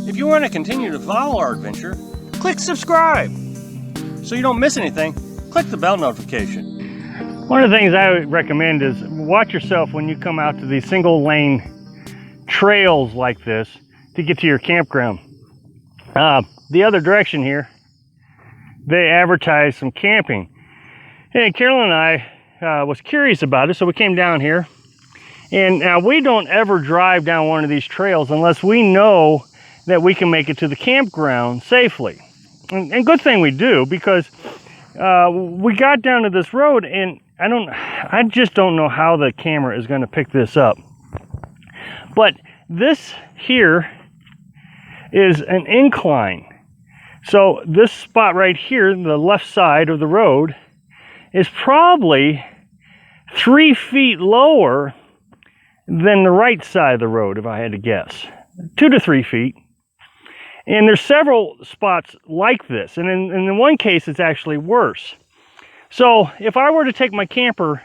If you want to continue to follow our adventure, click subscribe. So you don't miss anything, click the bell notification. One of the things I would recommend is watch yourself when you come out to these single lane trails like this to get to your campground. The other direction here, they advertise some camping. And Carolyn and I was curious about it, so we came down here. And now we don't ever drive down one of these trails unless we know that we can make it to the campground safely. And good thing we do, because we got down to this road and I just don't know how the camera is going to pick this up. But this here is an incline. So this spot right here, the left side of the road, is probably 3 feet lower than the right side of the road, if I had to guess. 2 to 3 feet. And there's several spots like this. And in one case, it's actually worse. So if I were to take my camper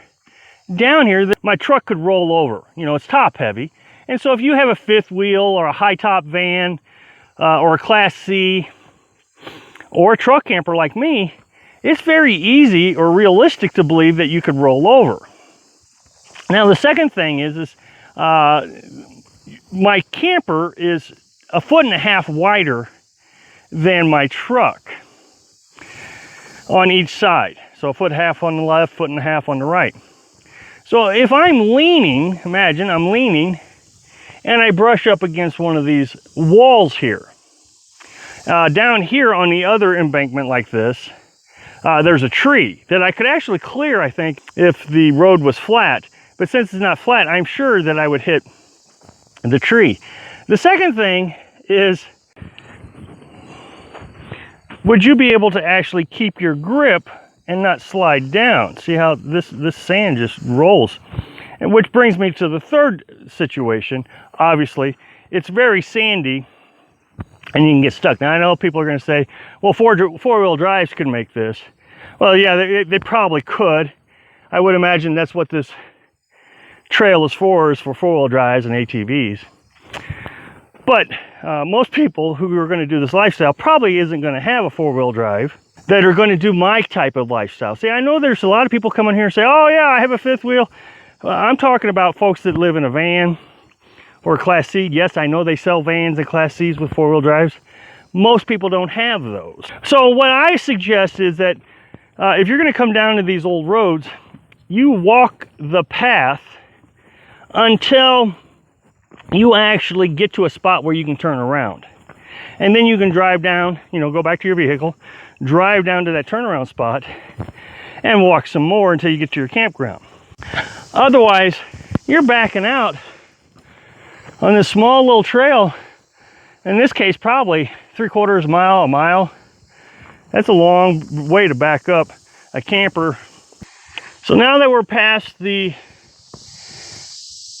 down here, my truck could roll over. You know, it's top heavy. And so if you have a fifth wheel or a high top van or a Class C or a truck camper like me, it's very easy or realistic to believe that you could roll over. Now the second thing is my camper is 1.5 feet wider than my truck on each side. So 1.5 feet on the left, 1.5 feet on the right. So if I'm leaning, imagine I'm leaning and I brush up against one of these walls here. Down here on the other embankment like this, there's a tree that I could actually clear, I think, if the road was flat. But since it's not flat, I'm sure that I would hit the tree. The second thing is, would you be able to actually keep your grip and not slide down? See how this sand just rolls? And which brings me to the third situation. Obviously, it's very sandy and you can get stuck. Now I know people are going to say, well, four-wheel drives could make this. Well, yeah, they probably could. I would imagine that's what this trail is for four-wheel drives and ATVs. But most people who are going to do this lifestyle probably isn't going to have a four-wheel drive that are going to do my type of lifestyle. See, I know there's a lot of people coming here and say, oh yeah, I have a fifth wheel. I'm talking about folks that live in a van or a Class C. Yes, I know they sell vans and Class Cs with four-wheel drives. Most people don't have those. So what I suggest is that if you're going to come down to these old roads, you walk the path until you actually get to a spot where you can turn around. And then you can drive down, you know, go back to your vehicle, drive down to that turnaround spot and walk some more until you get to your campground. Otherwise, you're backing out on this small little trail, in this case probably 3/4 mile, a mile. That's a long way to back up a camper. So now that we're past the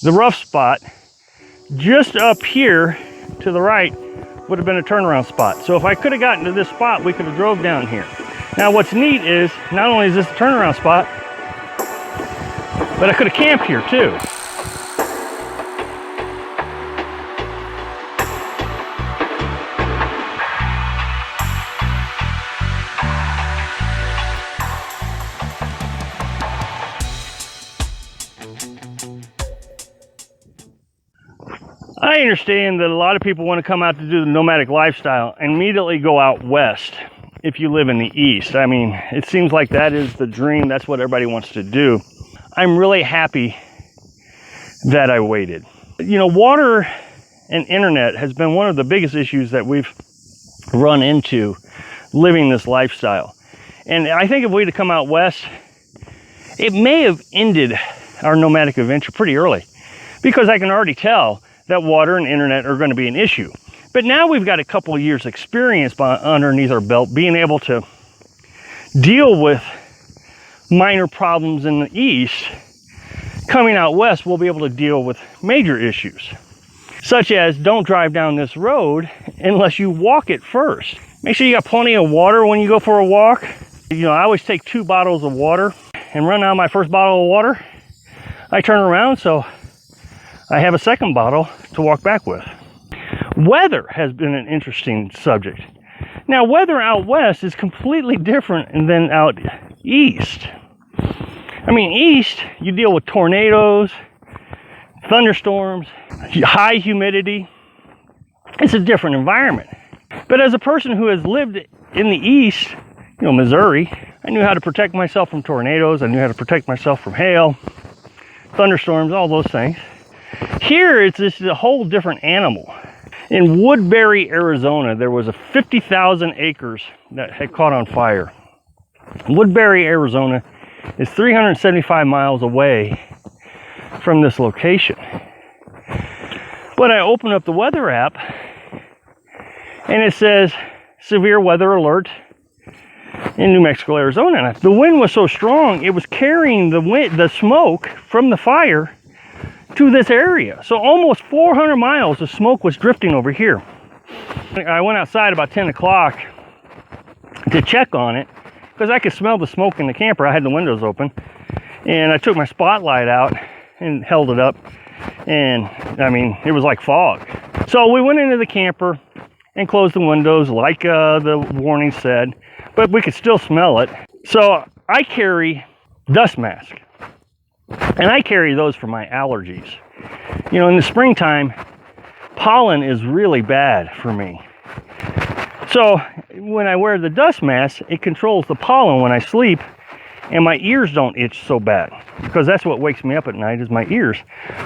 rough spot, just up here to the right would have been a turnaround spot. So if I could have gotten to this spot, we could have drove down here. Now what's neat is, not only is this a turnaround spot, but I could have camped here too. I understand that a lot of people want to come out to do the nomadic lifestyle and immediately go out west if you live in the east. I mean, it seems like that is the dream. That's what everybody wants to do. I'm really happy that I waited. You know, water and internet has been one of the biggest issues that we've run into living this lifestyle. And I think if we'd have come out west, it may have ended our nomadic adventure pretty early, because I can already tell that water and internet are going to be an issue. But now we've got a couple of years experience underneath our belt, being able to deal with minor problems in the east. Coming out west, we'll be able to deal with major issues, such as don't drive down this road unless you walk it first. Make sure you got plenty of water when you go for a walk. You know, I always take 2 bottles of water and run out my first bottle of water. I turn around so I have a second bottle to walk back with. Weather has been an interesting subject. Now, weather out west is completely different than out east. I mean, east, you deal with tornadoes, thunderstorms, high humidity. It's a different environment. But as a person who has lived in the east, Missouri, I knew how to protect myself from tornadoes. I knew how to protect myself from hail, thunderstorms, all those things. Here, it's just a whole different animal. In Woodbury, Arizona, there was 50,000 acres that had caught on fire. Woodbury, Arizona is 375 miles away from this location. But I open up the weather app and it says severe weather alert in New Mexico, Arizona. And the wind was so strong, it was carrying the smoke from the fire to this area. So almost 400 miles of smoke was drifting over here. I went outside about 10 o'clock to check on it because I could smell the smoke in the camper. I had the windows open, and I took my spotlight out and held it up, and I mean, it was like fog. So we went into the camper and closed the windows like the warning said, but we could still smell it. So I carry dust mask, and I carry those for my allergies. In the springtime, pollen is really bad for me. So when I wear the dust mask, it controls the pollen when I sleep, and my ears don't itch so bad, because that's what wakes me up at night is my ears.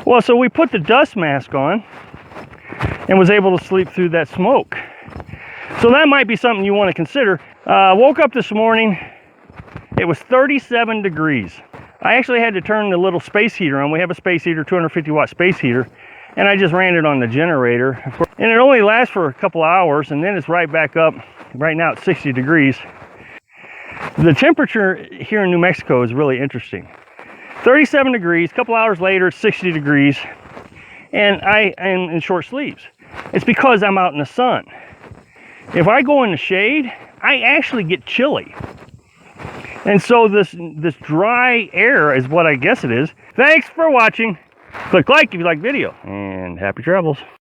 Well, so we put the dust mask on and was able to sleep through that smoke. So that might be something you want to consider. Woke up this morning, it was 37 degrees. I actually had to turn the little space heater on. We have a space heater, 250 watt space heater, and I just ran it on the generator. And it only lasts for a couple hours, and then it's right back up. Right now it's 60 degrees. The temperature here in New Mexico is really interesting. 37 degrees, a couple hours later, it's 60 degrees, and I am in short sleeves. It's because I'm out in the sun. If I go in the shade, I actually get chilly. And so this dry air is what I guess it is. Thanks for watching. Click like if you like the video, and happy travels.